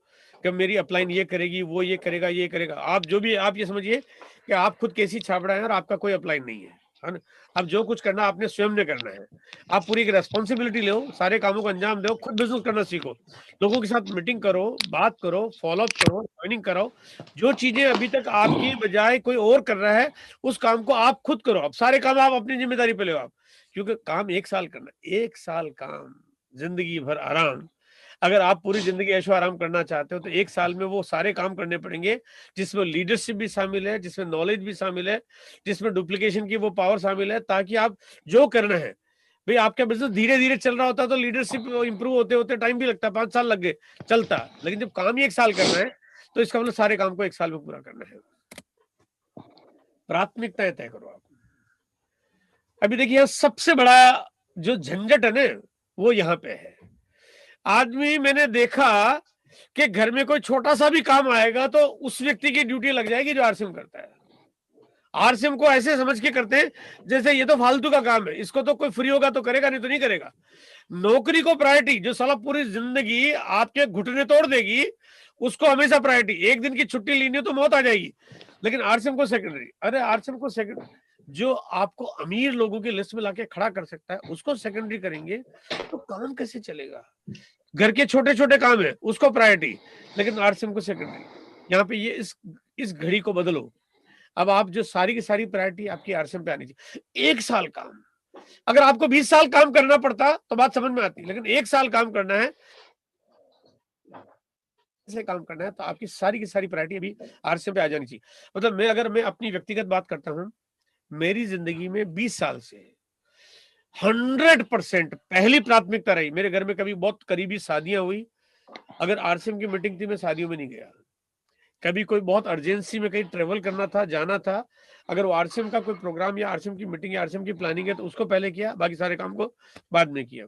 कि मेरी अपलाइन ये करेगी, वो ये करेगा, ये करेगा। आप जो भी, आप ये समझिए कि आप खुद कैसी छापड़ा है और आपका कोई अपलाइन नहीं है ना। अब जो कुछ करना आपने स्वयं ने करना है, आप पूरी रेस्पॉन्सिबिलिटी लो, सारे कामों को अंजाम दो, खुद बिजनेस करना सीखो, लोगों के साथ मीटिंग करो, बात करो, फॉलोअप करो, ज्वाइनिंग करो। जो चीजें अभी तक आपकी बजाय कोई और कर रहा है उस काम को आप खुद करो। अब सारे काम आप अपनी जिम्मेदारी पे लो आप, क्योंकि काम 1 साल करना, 1 साल काम, जिंदगी भर आराम। अगर आप पूरी जिंदगी ऐशो आराम करना चाहते हो तो 1 साल में वो सारे काम करने पड़ेंगे जिसमें लीडरशिप भी शामिल है, जिसमें नॉलेज भी शामिल है, जिसमें डुप्लीकेशन की वो पावर शामिल है, ताकि आप जो करना है, भाई आपका बिजनेस धीरे धीरे चल रहा होता है तो लीडरशिप इंप्रूव होते होते टाइम भी लगता है, 5 साल लग गए चलता, लेकिन जब काम ही 1 साल करना है तो इसका मतलब सारे काम को 1 साल में पूरा करना है। प्राथमिकताएं तय करो आप। अभी देखिए सबसे बड़ा जो झंझट है ना वो यहाँ पे है। आदमी, मैंने देखा कि घर में कोई छोटा सा भी काम आएगा तो उस व्यक्ति की ड्यूटी लग जाएगी जो आरसीएम करता है। आरसीएम को ऐसे समझ के करते हैं जैसे ये तो फालतू का काम है, इसको तो कोई फ्री होगा तो करेगा, नहीं तो नहीं करेगा। नौकरी को प्रायोरिटी, जो साला पूरी जिंदगी आपके घुटने तोड़ देगी, उसको हमेशा प्रायोरिटी। एक दिन की छुट्टी लेनी हो तो मौत आ जाएगी, लेकिन आरसीएम को सेकेंडरी। अरे आरसीएम को सेकेंडरी, जो आपको अमीर लोगों की लिस्ट में लाके खड़ा कर सकता है उसको सेकेंडरी करेंगे तो काम कैसे चलेगा। घर के छोटे छोटे काम है उसको प्रायोरिटी, लेकिन आरसीएम को सेकेंडरी। यहाँ पे ये इस घड़ी को बदलो। अब आप जो सारी की सारी प्रायोरिटी आपकी आरसीएम पे आनी चाहिए। 1 साल काम, अगर आपको 20 साल काम करना पड़ता तो बात समझ में आती, लेकिन 1 साल काम करना है, से काम करना है, तो आपकी सारी की सारी प्रायोरिटी अभी आरसीएम पे आ जानी चाहिए। मतलब अगर मैं अपनी व्यक्तिगत बात करता हूं, मेरी जिंदगी में 20 साल से 100% पहली प्राथमिकता रही, मेरे घर में कभी बहुत करीबी शादियां हुई, अगर आरसीएम की मीटिंग थी मैं शादियों में नहीं गया। कभी कोई बहुत अर्जेंसी में कहीं ट्रेवल करना था, जाना था, अगर वो आरसीएम का कोई प्रोग्राम या आरसीएम की मीटिंग या आरसीएम की प्लानिंग है तो उसको पहले किया, बाकी सारे काम को बाद में किया।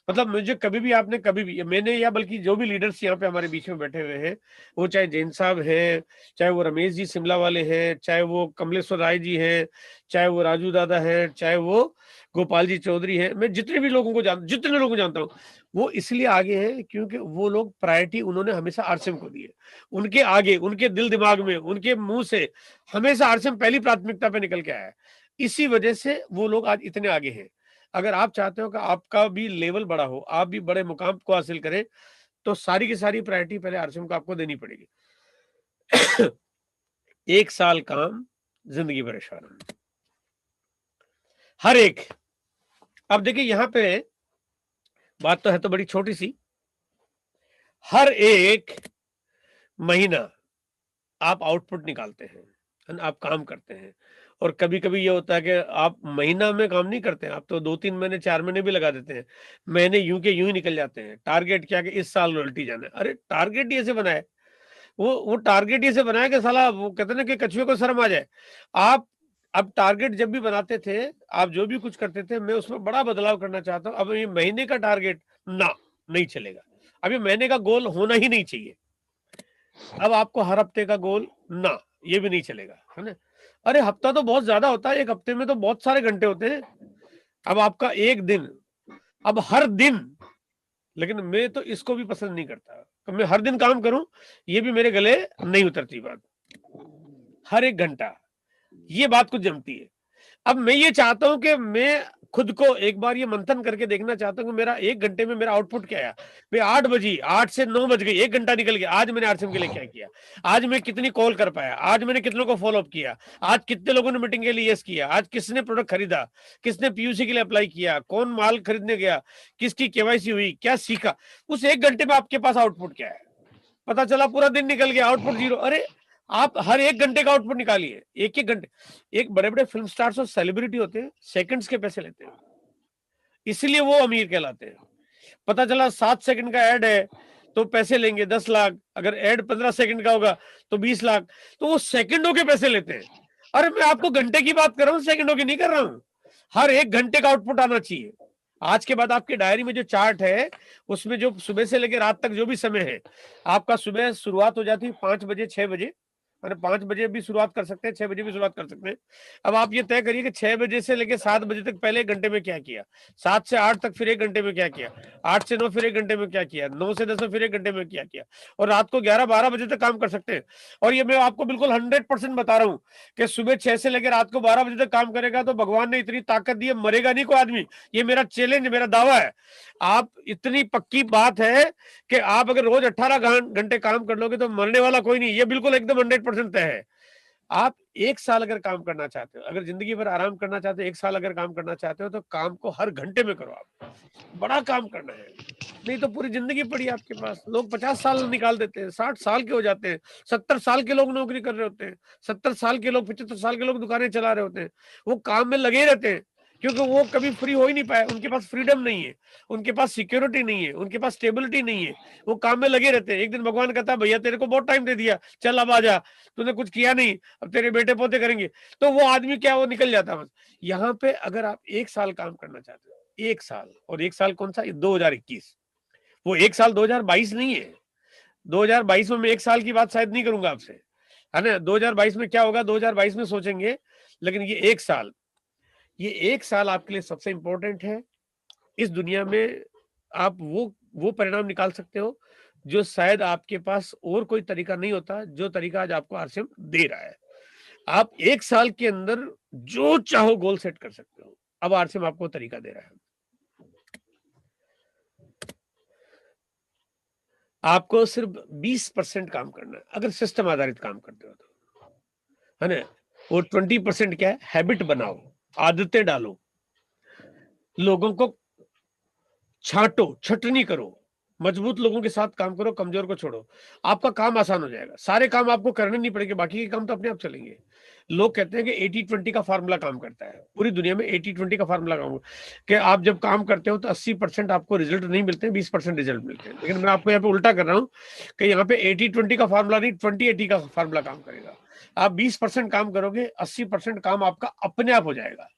मतलब मुझे कभी भी, आपने कभी भी, मैंने या बल्कि जो भी लीडर्स यहाँ पे हमारे बीच में बैठे हुए हैं, वो चाहे जैन साहब हैं, चाहे वो रमेश जी शिमला वाले हैं, चाहे वो कमलेश्वर राय जी हैं, चाहे वो राजू दादा हैं, चाहे वो गोपाल जी चौधरी हैं, मैं जितने लोगों को जानता हूँ, वो इसलिए आगे हैं क्योंकि वो लोग प्रायोरिटी उन्होंने हमेशा आरसीएम को दी है। उनके आगे, उनके दिल दिमाग में, उनके मुंह से हमेशा आरसीएम पहली प्राथमिकता पे निकल के आया है। इसी वजह से वो लोग आज इतने आगे हैं। अगर आप चाहते हो कि आपका भी लेवल बड़ा हो, आप भी बड़े मुकाम को हासिल करें, तो सारी की सारी प्रायोरिटी पहले आरसीएम को आपको देनी पड़ेगी। 1 साल काम, जिंदगी परेशान। हर एक, अब देखिए यहां पे बात तो है तो बड़ी छोटी सी, हर एक महीना आप आउटपुट निकालते हैं, है ना, आप काम करते हैं। और कभी कभी ये होता है कि आप महीना में काम नहीं करते हैं, आप तो 2-3 महीने 4 महीने भी लगा देते हैं, महीने यूं के यूं ही निकल जाते हैं। टारगेट क्या कि इस साल रॉयल्टी जाना है। अरे टारगेट ये से बनाए, वो टारगेट ये से बनाया कि साला वो कहते हैं ना कि कछुए को शर्म आ जाए। आप अब टारगेट जब भी बनाते थे, आप जो भी कुछ करते थे, मैं उसमें बड़ा बदलाव करना चाहता हूं। अब ये महीने का टारगेट ना, नहीं चलेगा। अब ये महीने का गोल होना ही नहीं चाहिए। अब आपको हर हफ्ते का गोल ना, ये भी नहीं चलेगा, है ना। अरे हफ्ता तो बहुत ज्यादा होता है, एक हफ्ते में तो बहुत सारे घंटे होते हैं। अब आपका एक दिन, अब हर दिन, लेकिन मैं तो इसको भी पसंद नहीं करता कि मैं हर दिन काम करूं, ये भी मेरे गले नहीं उतरती बात। हर एक घंटा, ये बात कुछ जमती है। अब मैं ये चाहता हूं कि मैं खुद को एक बार ये मंथन करके देखना चाहता हूं कि मेरा एक घंटे में मेरा आउटपुट क्या है। मैं 8 बजी, 8 से 9 बज गई, एक घंटा निकल गया, आज मैंने आरसीएम के लिए क्या किया, आज मैं कितनी कॉल कर पाया, आज मैंने कितनों को फॉलो अप किया, आज कितने लोगों ने मीटिंग के लिए यस किया, आज किसने प्रोडक्ट खरीदा, किसने पीयूसी के लिए अप्लाई किया, कौन माल खरीदने गया, किसकी केवाईसी हुई, क्या सीखा। उस एक घंटे में आपके पास आउटपुट क्या है, पता चला पूरा दिन निकल गया, आउटपुट 0। अरे आप हर एक घंटे का आउटपुट निकालिए, एक एक घंटे। एक बड़े बड़े फिल्म स्टार्स और सेलिब्रिटी होते हैं, सेकंड्स के पैसे लेते हैं, इसलिए वो अमीर कहलाते हैं। पता चला 7 सेकंड का ऐड है तो पैसे लेंगे 10 लाख, अगर ऐड 15 सेकंड का होगा तो 20 लाख, तो वो सेकंडों के पैसे लेते हैं। अरे मैं आपको घंटे की बात कर रहा हूं, सेकंडों की नहीं कर रहा हूं। हर एक घंटे का आउटपुट आना चाहिए। आज के बाद आपकी डायरी में जो चार्ट है, उसमें जो सुबह से लेकर रात तक जो भी समय है, आपका सुबह शुरुआत हो जाती है 5 बजे 6 बजे, मैंने 5 बजे भी शुरुआत कर सकते हैं, 6 बजे भी शुरुआत कर सकते हैं। अब आप ये तय करिए कि 6 बजे से लेकर 7 बजे तक पहले 1 घंटे में क्या किया, 7 से 8 तक फिर 1 घंटे में क्या किया, 8 से 9 फिर 1 घंटे में क्या किया, 9 से 10 में फिर 1 घंटे में क्या किया, और रात को 11-12 बजे तक काम कर सकते हैं। और ये मैं आपको बिल्कुल 100% बता रहा हूँ कि सुबह 6 से लेकर रात को 12 बजे तक काम करेगा तो भगवान ने इतनी ताकत दी है, मरेगा नहीं कोई आदमी। ये मेरा चैलेंज, मेरा दावा है। आप, इतनी पक्की बात है कि आप अगर रोज 18 घंटे काम कर लोगे तो मरने वाला कोई नहीं, ये बिल्कुल एकदम 100% तय है। आप 1 साल अगर काम करना चाहते हो, अगर जिंदगी भर आराम करना चाहते हो, 1 साल अगर काम करना चाहते हो, तो काम को हर घंटे में करो। आप बड़ा काम करना है, नहीं तो पूरी जिंदगी पड़ी है आपके पास। लोग 50 साल निकाल देते हैं, 60 साल के हो जाते हैं, 70 साल के लोग नौकरी कर रहे होते हैं, 70 साल के लोग, 75 साल के लोग दुकानें चला रहे होते हैं। वो काम में लगे रहते हैं क्योंकि वो कभी फ्री हो ही नहीं पाए, उनके पास फ्रीडम नहीं है, उनके पास सिक्योरिटी नहीं है, उनके पास स्टेबिलिटी नहीं है, वो काम में लगे रहते हैं। एक दिन भगवान कहता है भैया तेरे को बहुत टाइम दे दिया, चल अब आ जा, तूने कुछ किया नहीं, अब तेरे बेटे पोते करेंगे, तो वो आदमी क्या, वो निकल जाता है बस। यहाँ पे अगर आप 1 साल काम करना चाहते हो, 1 साल, और 1 साल कौन सा, 2021, वो 1 साल 2022 नहीं है। 2022 में मैं 1 साल की बात शायद नहीं करूंगा आपसे, है ना। 2022 में क्या होगा 2022 में सोचेंगे, लेकिन ये 1 साल, ये 1 साल आपके लिए सबसे इंपॉर्टेंट है। इस दुनिया में आप वो परिणाम निकाल सकते हो जो शायद आपके पास और कोई तरीका नहीं होता, जो तरीका आज आपको आरसीएम दे रहा है। आप 1 साल के अंदर जो चाहो गोल सेट कर सकते हो। अब आरसीएम आपको तरीका दे रहा है। आपको सिर्फ 20% काम करना है अगर सिस्टम आधारित काम करते हो तो, है ना। वो 20% क्या है, हैबिट बनाओ, आदतें डालो, लोगों को छांटो, छटनी करो, मजबूत लोगों के साथ काम करो, कमजोर को छोड़ो। आपका काम आसान हो जाएगा, सारे काम आपको करने नहीं पड़ेंगे, बाकी के काम तो अपने आप चलेंगे। लोग कहते हैं कि 80-20 का फार्मूला काम करता है, पूरी दुनिया में 80-20 का फार्मूला काम कि आप जब काम करते हो तो 80% आपको रिजल्ट नहीं मिलते हैं, 20% रिजल्ट मिलते हैं। लेकिन मैं आपको यहाँ पे उल्टा कर रहा हूँ कि यहाँ पे 80-20 का फार्मूला नहीं, 20-80 का फार्मूला काम करेगा। आप 20% काम करोगे, 80% काम आपका अपने आप हो जाएगा।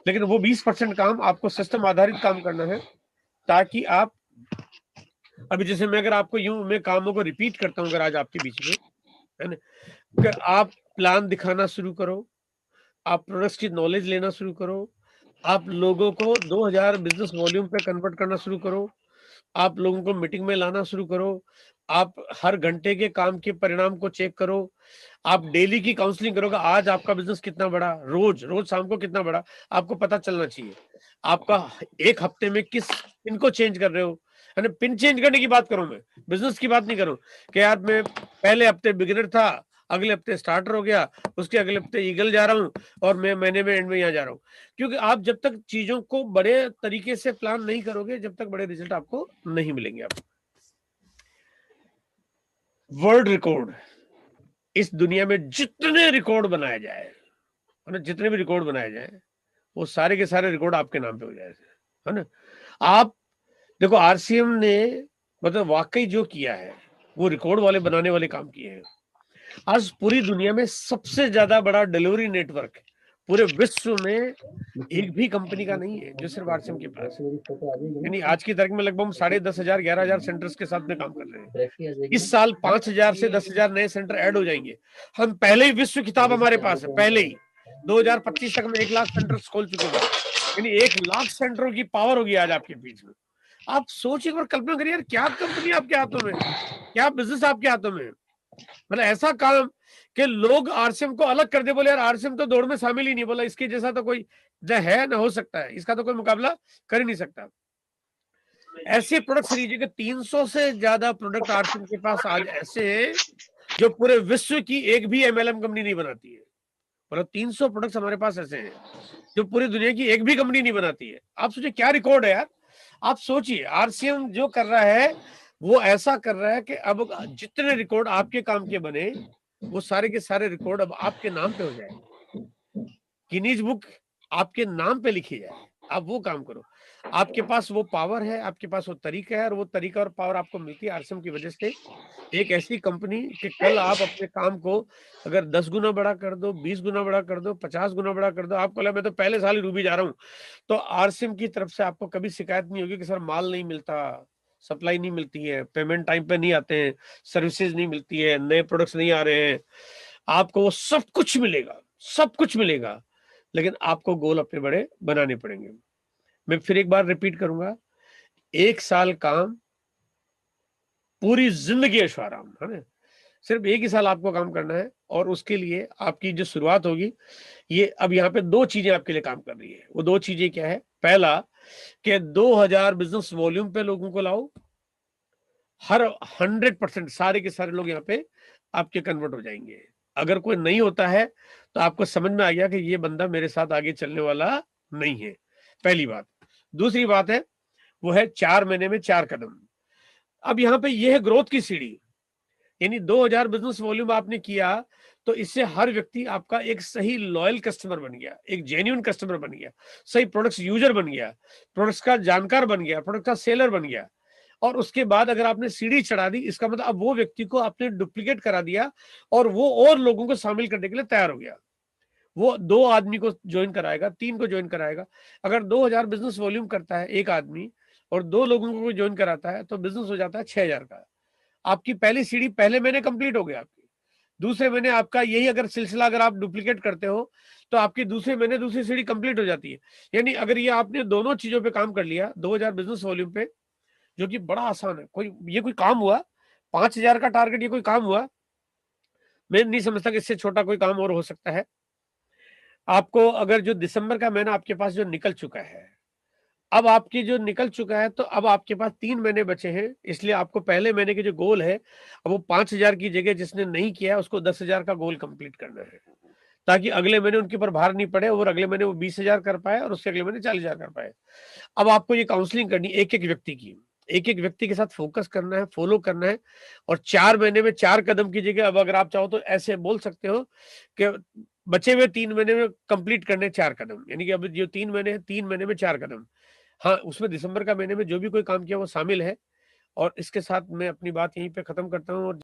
लेकिन वो 20% काम आपको सिस्टम आधारित काम करना है, ताकि आप, अभी जैसे मैं अगर आपको यूं मैं कामों को रिपीट करता हूं, अगर आज आपके बीच में, है ना, कि आप प्लान दिखाना शुरू करो, आप प्रोडक्ट्स की नॉलेज लेना शुरू करो, आप लोगों को 2000 बिजनेस वॉल्यूम पे कन्वर्ट करना शुरू करो, आप लोगों को मीटिंग में लाना शुरू करो, आप हर घंटे के काम के परिणाम को चेक करो, आप डेली की काउंसलिंग करोगे, आज आपका बिजनेस कितना बड़ा, रोज शाम को कितना बड़ा, आपको पता चलना चाहिए। आपका एक हफ्ते में किस पिन को चेंज कर रहे हो, है ना। पिन चेंज करने की बात करूं मैं, बिजनेस की बात नहीं करूं कि यार मैं पहले हफ्ते बिगिनर था, अगले हफ्ते स्टार्टर हो गया, उसके अगले हफ्ते ईगल जा रहा हूँ, और मैं महीने में एंड में यहाँ जा रहा हूँ। क्योंकि आप जब तक चीजों को बड़े तरीके से प्लान नहीं करोगे, जब तक बड़े रिजल्ट आपको नहीं मिलेंगे। आप वर्ल्ड रिकॉर्ड, इस दुनिया में जितने रिकॉर्ड बनाए जाए, जितने भी रिकॉर्ड बनाए जाए, वो सारे के सारे रिकॉर्ड आपके नाम पे हो जाए, है ना। आप देखो, आरसीएम ने मतलब वाकई जो किया है वो रिकॉर्ड वाले बनाने वाले काम किए हैं। आज पूरी दुनिया में सबसे ज्यादा बड़ा डिलीवरी नेटवर्क पूरे विश्व में एक भी कंपनी का नहीं है जो सिर्फ आरसीएम के पास है। यानी आज की तारीख में लगभग 10,500 11,000 सेंटर्स के साथ में काम कर रहे हैं। इस साल 5,000 से 10,000 नए सेंटर ऐड हो जाएंगे। हम पहले ही विश्व खिताब हमारे पास है, पहले ही 2025 तक में 1 लाख सेंटर्स खोल चुके हैं। यानी 1 लाख सेंटरों की पावर होगी आज आपके बीच में। आप सोचिए और कल्पना करिए यार, क्या कंपनी आपके हाथों में, क्या बिजनेस आपके हाथों में, मतलब ऐसा काम कि लोग आरसीएम को अलग कर दे, बोले यार आरसीएम तो दौड़ में शामिल ही नहीं, बोला इसके जैसा तो कोई है ना हो सकता है, इसका तो कोई मुकाबला कर ही नहीं सकता। ऐसे प्रोडक्ट्स लीजिए कि 300 से ज्यादा प्रोडक्ट आरसीएम के पास आज ऐसे हैं जो पूरे विश्व की एक भी एमएलएम कंपनी नहीं बनाती है। मतलब 300 प्रोडक्ट्स हमारे पास ऐसे हैं जो पूरी दुनिया की एक भी कंपनी नहीं बनाती है। आप सोचिए क्या रिकॉर्ड है यार। आप सोचिए आरसीएम जो कर रहा है वो ऐसा कर रहा है कि अब जितने रिकॉर्ड आपके काम के बने वो सारे के सारे रिकॉर्ड अब आपके नाम पे हो जाए, गिनीज बुक आपके नाम पे लिखी जाए। आप वो काम करो, आपके पास वो पावर है, आपके पास वो तरीका है, और वो तरीका और पावर आपको मिलती है आरसीएम की वजह से। एक ऐसी कंपनी कि कल आप अपने काम को अगर 10 गुना बड़ा कर दो, 20 गुना बड़ा कर दो, 50 गुना बड़ा कर दो, आपको लगा मैं तो पहले साल ही रूबी जा रहा हूँ, तो आरसीएम की तरफ से आपको कभी शिकायत नहीं होगी कि सर माल नहीं मिलता, सप्लाई नहीं मिलती है, पेमेंट टाइम पे नहीं आते हैं, सर्विसेज नहीं मिलती है, नए प्रोडक्ट्स नहीं आ रहे हैं। आपको वो सब कुछ मिलेगा, सब कुछ मिलेगा, लेकिन आपको गोल अपने बड़े बनाने पड़ेंगे। मैं फिर एक बार रिपीट करूंगा, 1 साल काम, पूरी जिंदगी ऐशोआराम, है ना। सिर्फ 1 ही साल आपको काम करना है, और उसके लिए आपकी जो शुरुआत होगी, ये अब यहाँ पे 2 चीजें आपके लिए काम कर रही है। वो 2 चीजें क्या है? पहला कि 2000 बिजनेस वॉल्यूम पे लोगों को लाओ, हर 100% सारे के सारे लोग यहाँ पे आपके कन्वर्ट हो जाएंगे। अगर कोई नहीं होता है तो आपको समझ में आ गया कि ये बंदा मेरे साथ आगे चलने वाला नहीं है, पहली बात। दूसरी बात है वो है 4 महीने में 4 कदम। अब यहाँ पे ये है ग्रोथ की सीढ़ी, यानी 2000 बिजनेस वॉल्यूम आपने किया तो इससे हर व्यक्ति आपका एक सही लॉयल कस्टमर बन गया, एक जेन्युइन कस्टमर बन गया, सही प्रोडक्ट्स यूजर बन गया, प्रोडक्ट्स का जानकार बन गया, प्रोडक्ट का सेलर बन गया। और उसके बाद अगर आपने सीढ़ी चढ़ा दी, इसका मतलब अब वो व्यक्ति को आपने डुप्लीकेट करा दिया और वो और लोगों को शामिल करने के लिए तैयार हो गया। वो 2 आदमी को ज्वाइन कराएगा, 3 को ज्वाइन कराएगा। अगर 2000 बिजनेस वॉल्यूम करता है एक आदमी और 2 लोगों को ज्वाइन कराता है तो बिजनेस हो जाता है 6000 का। आपकी पहली सीढ़ी पहले महीने कंप्लीट हो गया आपकी। दूसरे महीने आपका यही अगर सिलसिला अगर आप डुप्लीकेट करते हो तो आपकी दूसरे महीने दूसरी सीढ़ी कंप्लीट हो जाती है। यानी अगर ये आपने दोनों चीजों पे काम कर लिया, 2000 बिजनेस वॉल्यूम पे, जो कि बड़ा आसान है, कोई काम हुआ, 5000 का टारगेट, ये कोई काम हुआ, मैं नहीं समझता कि इससे छोटा कोई काम और हो सकता है। आपको अगर जो दिसंबर का महीना आपके पास जो निकल चुका है, अब आपकी जो निकल चुका है, तो अब आपके पास 3 महीने बचे हैं, इसलिए आपको पहले महीने के जो गोल है अब वो 5000 की जगह जिसने नहीं किया उसको 10,000 का गोल कंप्लीट करना है, ताकि अगले महीने उनके ऊपर भार नहीं पड़े और अगले महीने वो 20,000 कर पाए और उससे अगले महीने 40,000 कर पाए। अब आपको ये काउंसलिंग करनी है एक एक व्यक्ति की, एक एक व्यक्ति के साथ फोकस करना है, फॉलो करना है, और 4 महीने में 4 कदम की जगह अब अगर आप चाहो तो ऐसे बोल सकते हो कि बचे हुए 3 महीने में कंप्लीट करने 4 कदम, यानी कि अब जो 3 महीने हैं 3 महीने में 4 कदम। हाँ, उसमें दिसंबर का महीने में जो भी कोई काम किया वो शामिल है। और इसके साथ मैं अपनी बात यहीं पे खत्म करता हूँ। और